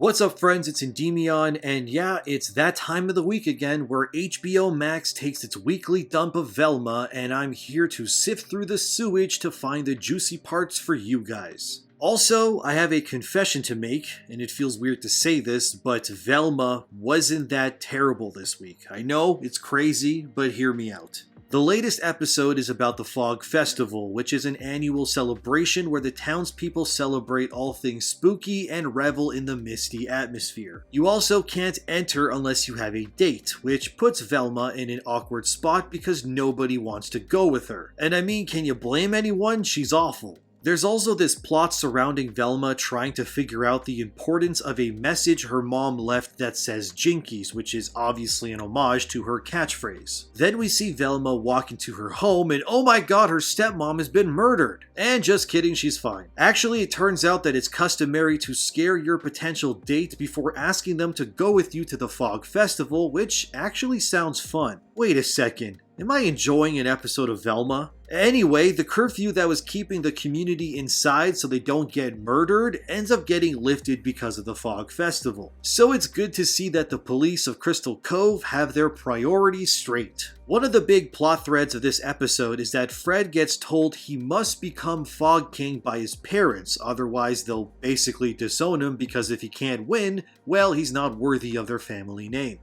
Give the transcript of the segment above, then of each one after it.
What's up, friends? It's Endymion, and yeah, it's that time of the week again where HBO Max takes its weekly dump of Velma, and I'm here to sift through the sewage to find the juicy parts for you guys. Also, I have a confession to make, and it feels weird to say this, but Velma wasn't that terrible this week. I know, it's crazy, but hear me out. The latest episode is about the Fog Festival, which is an annual celebration where the townspeople celebrate all things spooky and revel in the misty atmosphere. You also can't enter unless you have a date, which puts Velma in an awkward spot because nobody wants to go with her. And I mean, can you blame anyone? She's awful. There's also this plot surrounding Velma trying to figure out the importance of a message her mom left that says Jinkies, which is obviously an homage to her catchphrase. Then we see Velma walk into her home and oh my god, her stepmom has been murdered! And just kidding, she's fine. Actually, it turns out that it's customary to scare your potential date before asking them to go with you to the Fog Festival, which actually sounds fun. Wait a second. Am I enjoying an episode of Velma? Anyway, the curfew that was keeping the community inside so they don't get murdered ends up getting lifted because of the Fog Festival. So it's good to see that the police of Crystal Cove have their priorities straight. One of the big plot threads of this episode is that Fred gets told he must become Fog King by his parents, otherwise they'll basically disown him because if he can't win, well, he's not worthy of their family name.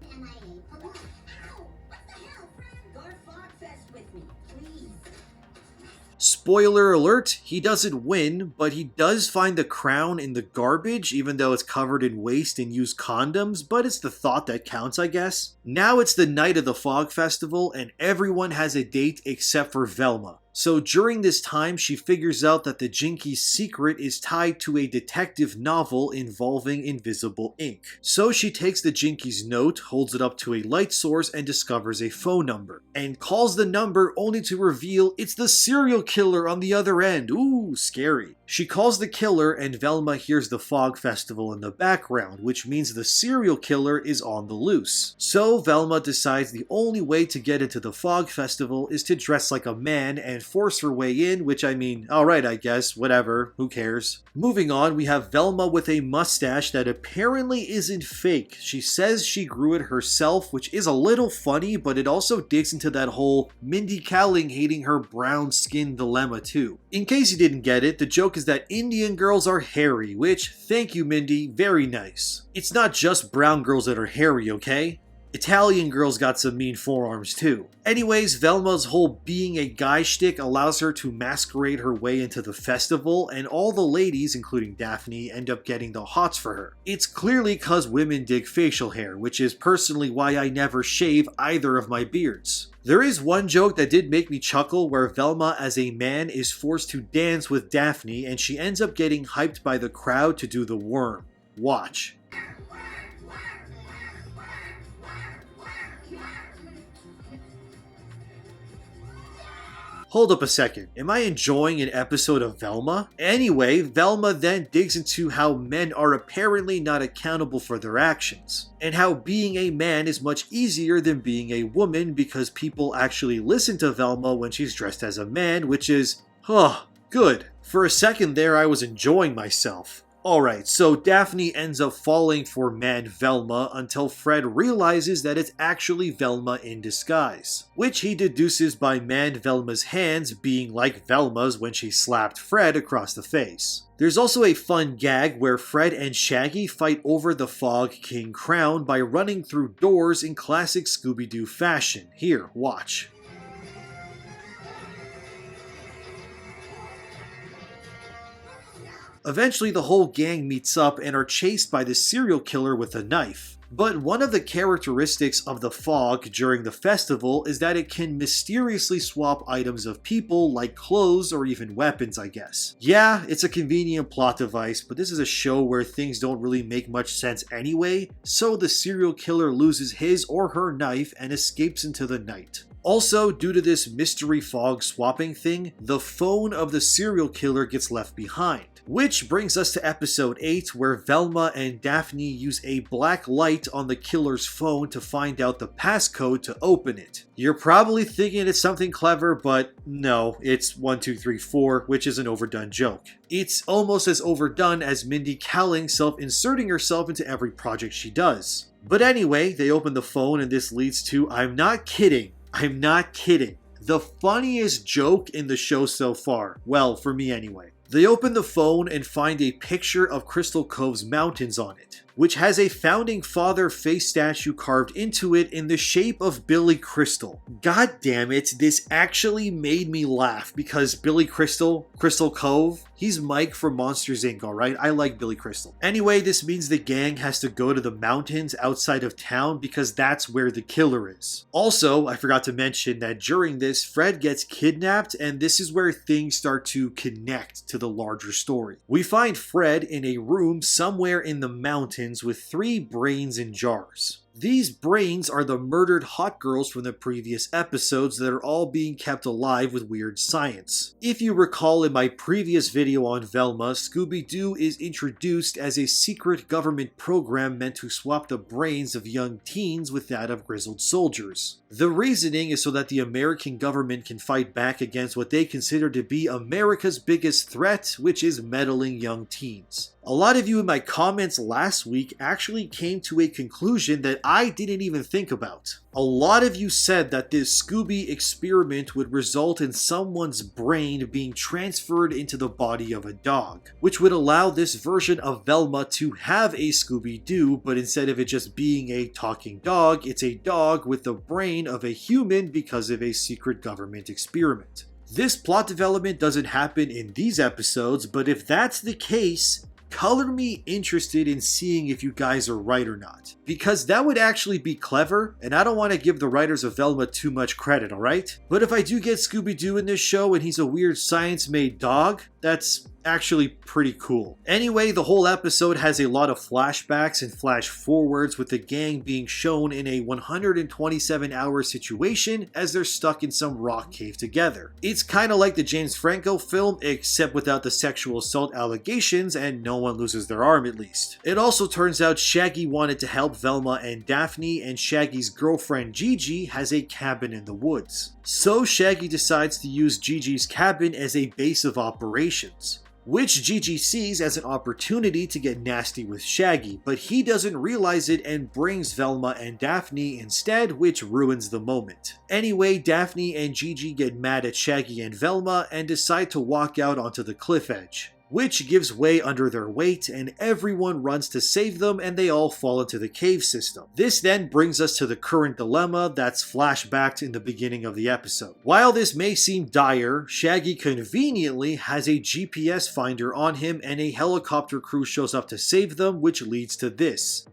Spoiler alert, he doesn't win, but he does find the crown in the garbage, even though it's covered in waste and used condoms, but it's the thought that counts, I guess. Now it's the night of the Fog Festival, and everyone has a date except for Velma. So during this time, she figures out that the Jinkies' secret is tied to a detective novel involving invisible ink. So she takes the Jinkies' note, holds it up to a light source, and discovers a phone number. And calls the number only to reveal it's the serial killer on the other end. Ooh, scary. She calls the killer and Velma hears the Fog Festival in the background, which means the serial killer is on the loose. So Velma decides the only way to get into the Fog Festival is to dress like a man and force her way in, which I mean, alright I guess, whatever, who cares. Moving on, we have Velma with a mustache that apparently isn't fake. She says she grew it herself, which is a little funny, but it also digs into that whole Mindy Kaling hating her brown skin dilemma too. In case you didn't get it, the joke is that Indian girls are hairy, which, thank you Mindy, very nice. It's not just brown girls that are hairy, okay? Italian girls got some mean forearms too. Anyways, Velma's whole being a guy shtick allows her to masquerade her way into the festival, and all the ladies, including Daphne, end up getting the hots for her. It's clearly cause women dig facial hair, which is personally why I never shave either of my beards. There is one joke that did make me chuckle where Velma as a man is forced to dance with Daphne and she ends up getting hyped by the crowd to do the worm. Watch. Hold up a second, am I enjoying an episode of Velma? Anyway, Velma then digs into how men are apparently not accountable for their actions, and how being a man is much easier than being a woman because people actually listen to Velma when she's dressed as a man, which is, good. For a second there I was enjoying myself. Alright, so Daphne ends up falling for man Velma until Fred realizes that it's actually Velma in disguise, which he deduces by man Velma's hands being like Velma's when she slapped Fred across the face. There's also a fun gag where Fred and Shaggy fight over the Fog King crown by running through doors in classic Scooby-Doo fashion. Here, watch. Eventually, the whole gang meets up and are chased by the serial killer with a knife. But one of the characteristics of the fog during the festival is that it can mysteriously swap items of people like clothes or even weapons, I guess. Yeah, it's a convenient plot device, but this is a show where things don't really make much sense anyway, so the serial killer loses his or her knife and escapes into the night. Also, due to this mystery fog swapping thing, the phone of the serial killer gets left behind. Which brings us to episode 8, where Velma and Daphne use a black light on the killer's phone to find out the passcode to open it. You're probably thinking it's something clever, but no, it's 1234, which is an overdone joke. It's almost as overdone as Mindy Kaling self-inserting herself into every project she does. But anyway, they open the phone and this leads to, I'm not kidding, the funniest joke in the show so far. Well, for me anyway. They open the phone and find a picture of Crystal Cove's mountains on it, which has a founding father face statue carved into it in the shape of Billy Crystal. God damn it, this actually made me laugh because Billy Crystal Cove, he's Mike from Monsters Inc., alright? I like Billy Crystal. Anyway, this means the gang has to go to the mountains outside of town because that's where the killer is. Also, I forgot to mention that during this, Fred gets kidnapped and this is where things start to connect to the larger story. We find Fred in a room somewhere in the mountains with 3 brains in jars. These brains are the murdered hot girls from the previous episodes that are all being kept alive with weird science. If you recall in my previous video on Velma, Scooby-Doo is introduced as a secret government program meant to swap the brains of young teens with that of grizzled soldiers. The reasoning is so that the American government can fight back against what they consider to be America's biggest threat, which is meddling young teens. A lot of you in my comments last week actually came to a conclusion that I didn't even think about. A lot of you said that this Scooby experiment would result in someone's brain being transferred into the body of a dog, which would allow this version of Velma to have a Scooby-Doo, but instead of it just being a talking dog, it's a dog with the brain of a human because of a secret government experiment. This plot development doesn't happen in these episodes, but if that's the case, color me interested in seeing if you guys are right or not. Because that would actually be clever, and I don't want to give the writers of Velma too much credit, alright? But if I do get Scooby-Doo in this show and he's a weird science-made dog, that's actually pretty cool. Anyway, the whole episode has a lot of flashbacks and flash forwards with the gang being shown in a 127-hour situation as they're stuck in some rock cave together. It's kind of like the James Franco film, except without the sexual assault allegations and no one loses their arm at least. It also turns out Shaggy wanted to help Velma and Daphne, and Shaggy's girlfriend Gigi has a cabin in the woods. So Shaggy decides to use Gigi's cabin as a base of operations, which Gigi sees as an opportunity to get nasty with Shaggy, but he doesn't realize it and brings Velma and Daphne instead, which ruins the moment. Anyway, Daphne and Gigi get mad at Shaggy and Velma and decide to walk out onto the cliff edge, which gives way under their weight and everyone runs to save them and they all fall into the cave system. This then brings us to the current dilemma that's flashbacked in the beginning of the episode. While this may seem dire, Shaggy conveniently has a GPS finder on him and a helicopter crew shows up to save them, which leads to this.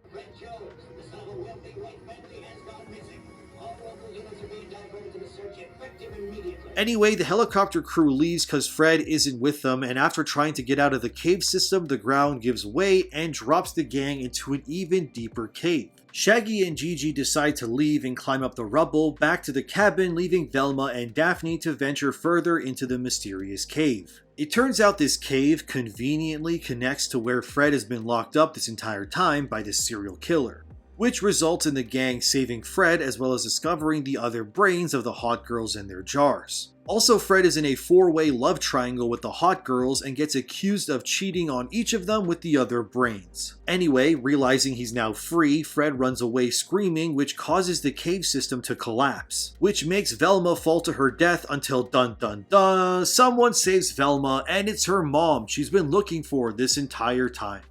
Anyway, the helicopter crew leaves because Fred isn't with them, and after trying to get out of the cave system, the ground gives way and drops the gang into an even deeper cave. Shaggy and Gigi decide to leave and climb up the rubble back to the cabin, leaving Velma and Daphne to venture further into the mysterious cave. It turns out this cave conveniently connects to where Fred has been locked up this entire time by this serial killer, which results in the gang saving Fred as well as discovering the other brains of the hot girls in their jars. Also, Fred is in a 4-way love triangle with the hot girls and gets accused of cheating on each of them with the other brains. Anyway, realizing he's now free, Fred runs away screaming, which causes the cave system to collapse, which makes Velma fall to her death until dun dun dun, someone saves Velma and it's her mom she's been looking for this entire time.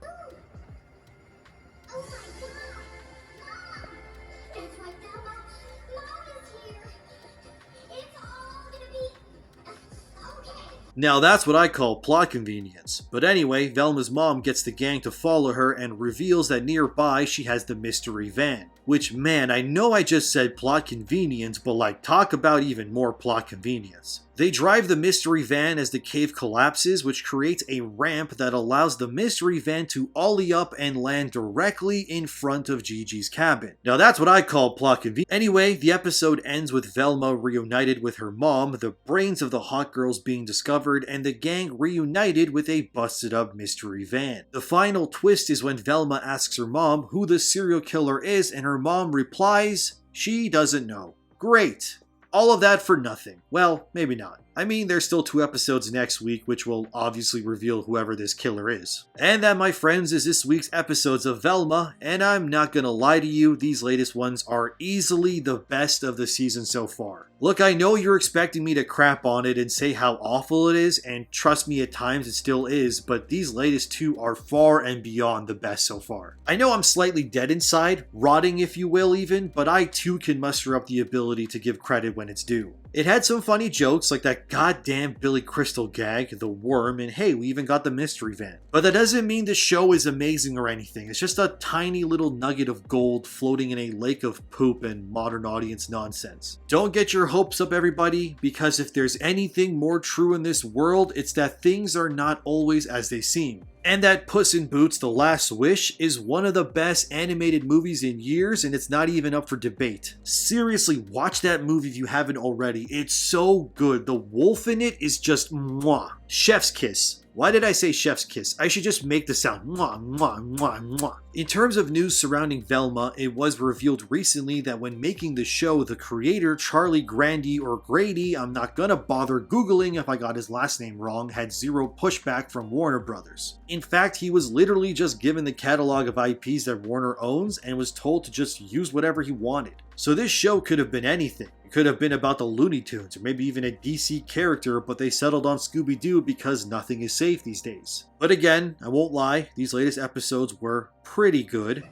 Now that's what I call plot convenience. But anyway, Velma's mom gets the gang to follow her and reveals that nearby she has the mystery van. Which, man, I know I just said plot convenience, but like, talk about even more plot convenience. They drive the mystery van as the cave collapses, which creates a ramp that allows the mystery van to ollie up and land directly in front of Gigi's cabin. Now that's what I call plot convenience. Anyway, the episode ends with Velma reunited with her mom, the brains of the hot girls being discovered, and the gang reunited with a bunch busted up mystery van. The final twist is when Velma asks her mom who the serial killer is, and her mom replies, she doesn't know. Great. All of that for nothing. Well, maybe not. I mean, there's still 2 episodes next week, which will obviously reveal whoever this killer is. And that, my friends, is this week's episodes of Velma, and I'm not gonna lie to you, these latest ones are easily the best of the season so far. Look, I know you're expecting me to crap on it and say how awful it is, and trust me, at times it still is, but these latest 2 are far and beyond the best so far. I know I'm slightly dead inside, rotting if you will even, but I too can muster up the ability to give credit when it's due. It had some funny jokes like that goddamn Billy Crystal gag, the worm, and hey, we even got the mystery van. But that doesn't mean the show is amazing or anything. It's just a tiny little nugget of gold floating in a lake of poop and modern audience nonsense. Don't get your hopes up, everybody, because if there's anything more true in this world, it's that things are not always as they seem. And that Puss in Boots: The Last Wish is one of the best animated movies in years, and it's not even up for debate. Seriously, watch that movie if you haven't already. It's so good. The wolf in it is just mwah. Chef's kiss. Why did I say chef's kiss? I should just make the sound mwah, mwah, mwah, mwah. In terms of news surrounding Velma, it was revealed recently that when making the show, the creator, Charlie Grandy or Grady, I'm not gonna bother googling if I got his last name wrong, had zero pushback from Warner Brothers. In fact, he was literally just given the catalog of IPs that Warner owns and was told to just use whatever he wanted. So this show could have been anything. It could have been about the Looney Tunes, or maybe even a DC character, but they settled on Scooby-Doo because nothing is safe these days. But again, I won't lie, these latest episodes were pretty good.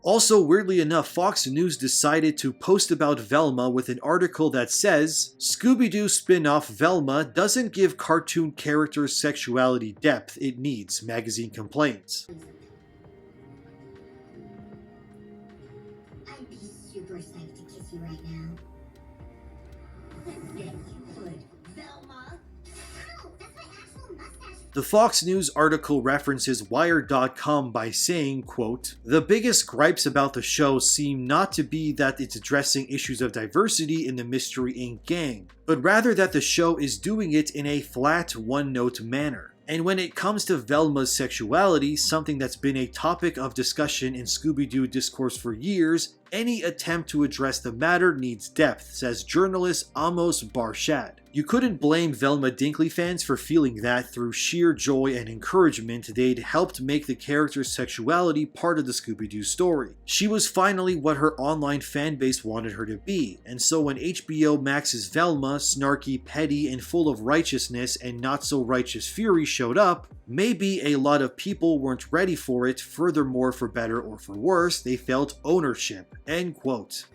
Also, weirdly enough, Fox News decided to post about Velma with an article that says, Scooby-Doo spin-off Velma doesn't give cartoon characters sexuality depth it needs, magazine complains. I'd be super psyched to kiss you right now. Yes, you would. Velma. Ow, that's my actual mustache. The Fox News article references Wired.com by saying, quote, the biggest gripes about the show seem not to be that it's addressing issues of diversity in the Mystery Inc. gang, but rather that the show is doing it in a flat, one-note manner. And when it comes to Velma's sexuality, something that's been a topic of discussion in Scooby-Doo discourse for years, any attempt to address the matter needs depth, says journalist Amos Barshad. You couldn't blame Velma Dinkley fans for feeling that through sheer joy and encouragement they'd helped make the character's sexuality part of the Scooby-Doo story. She was finally what her online fanbase wanted her to be, and so when HBO Max's Velma, snarky, petty, and full of righteousness and not so righteous fury showed up, maybe a lot of people weren't ready for it. Furthermore, for better or for worse, they felt ownership. End quote.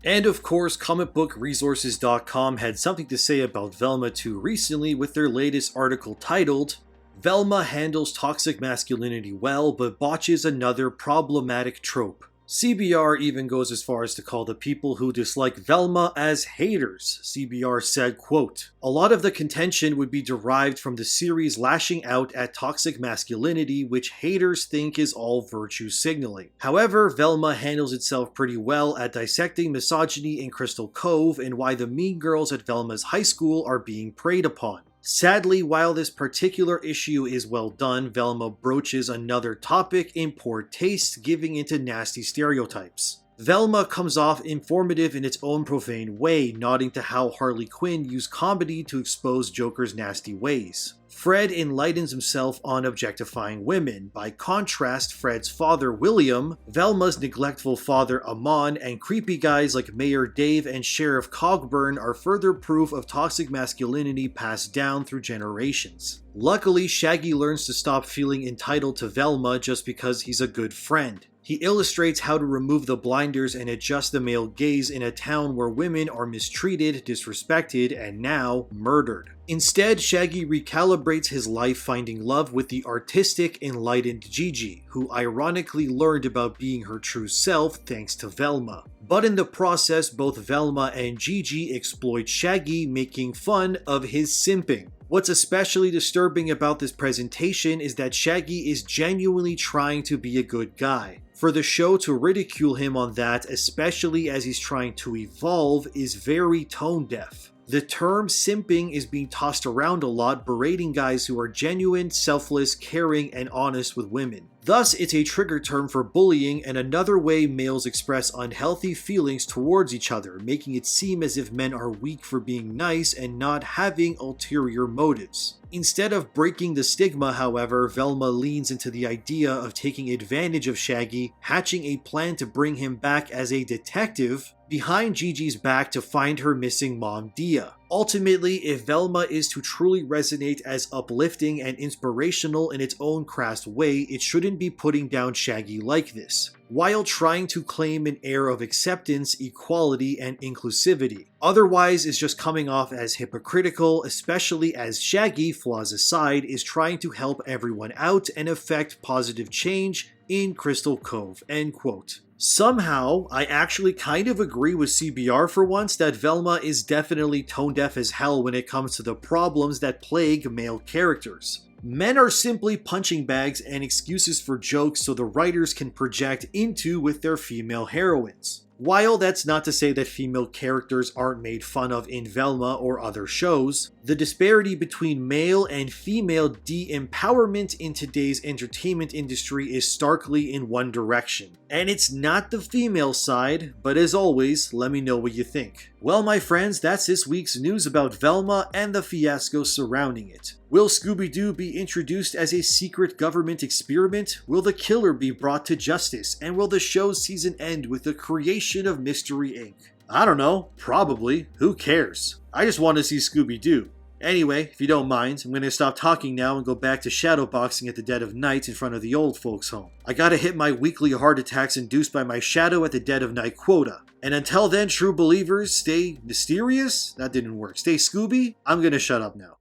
And of course, comicbookresources.com had something to say about Velma 2 recently with their latest article titled, Velma handles toxic masculinity well, but botches another problematic trope. CBR even goes as far as to call the people who dislike Velma as haters. CBR said, quote, a lot of the contention would be derived from the series lashing out at toxic masculinity, which haters think is all virtue signaling. However, Velma handles itself pretty well at dissecting misogyny in Crystal Cove and why the mean girls at Velma's high school are being preyed upon. Sadly, while this particular issue is well done, Velma broaches another topic in poor taste, giving into nasty stereotypes. Velma comes off informative in its own profane way, nodding to how Harley Quinn used comedy to expose Joker's nasty ways. Fred enlightens himself on objectifying women. By contrast, Fred's father, William, Velma's neglectful father, Amon, and creepy guys like Mayor Dave and Sheriff Cogburn are further proof of toxic masculinity passed down through generations. Luckily, Shaggy learns to stop feeling entitled to Velma just because he's a good friend. He illustrates how to remove the blinders and adjust the male gaze in a town where women are mistreated, disrespected, and now murdered. Instead, Shaggy recalibrates his life, finding love with the artistic, enlightened Gigi, who ironically learned about being her true self thanks to Velma. But in the process, both Velma and Gigi exploit Shaggy, making fun of his simping. What's especially disturbing about this presentation is that Shaggy is genuinely trying to be a good guy. For the show to ridicule him on that, especially as he's trying to evolve, is very tone deaf. The term simping is being tossed around a lot, berating guys who are genuine, selfless, caring, and honest with women. Thus, it's a trigger term for bullying and another way males express unhealthy feelings towards each other, making it seem as if men are weak for being nice and not having ulterior motives. Instead of breaking the stigma, however, Velma leans into the idea of taking advantage of Shaggy, hatching a plan to bring him back as a detective behind Gigi's back to find her missing mom Dia. Ultimately, if Velma is to truly resonate as uplifting and inspirational in its own crass way, it shouldn't be putting down Shaggy like this, while trying to claim an air of acceptance, equality, and inclusivity. Otherwise, it's just coming off as hypocritical, especially as Shaggy, flaws aside, is trying to help everyone out and effect positive change in Crystal Cove, end quote. Somehow, I actually kind of agree with CBR for once that Velma is definitely tone deaf as hell when it comes to the problems that plague male characters. Men are simply punching bags and excuses for jokes so the writers can project into with their female heroines. While that's not to say that female characters aren't made fun of in Velma or other shows, the disparity between male and female de-empowerment in today's entertainment industry is starkly in one direction. And it's not the female side, but as always, let me know what you think. Well, my friends, that's this week's news about Velma and the fiasco surrounding it. Will Scooby-Doo be introduced as a secret government experiment? Will the killer be brought to justice? And will the show's season end with the creation of Mystery Inc? I don't know, probably. Who cares? I just want to see Scooby-Doo. Anyway, if you don't mind, I'm going to stop talking now and go back to shadowboxing at the dead of night in front of the old folks' home. I gotta hit my weekly heart attacks induced by my shadow at the dead of night quota. And until then, true believers, stay mysterious? That didn't work. Stay Scooby? I'm gonna shut up now.